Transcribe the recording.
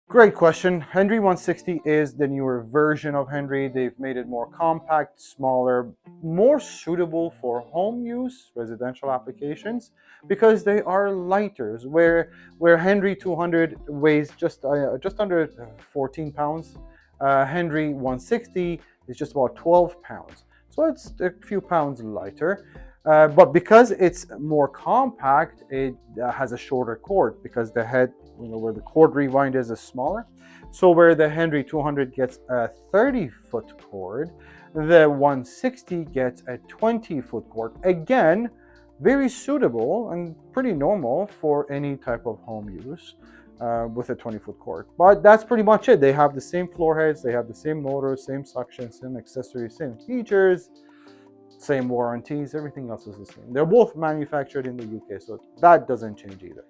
Great question. Henry 160 is the newer version of Henry. They've made it more compact, smaller, more suitable for home use, residential applications, because they are lighter. Where Henry 200 weighs just under 14 pounds, Henry 160 is just about 12 pounds. So it's a few pounds lighter. But because it's more compact, it has a shorter cord because the head, where the cord rewind is smaller. So where the Henry 200 gets a 30-foot cord, the 160 gets a 20-foot cord. Again, very suitable and pretty normal for any type of home use with a 20-foot cord. But that's pretty much it. They have the same floor heads, they have the same motors, same suction, same accessories, same features, same warranties, everything else is the same. They're both manufactured in the UK, so that doesn't change either.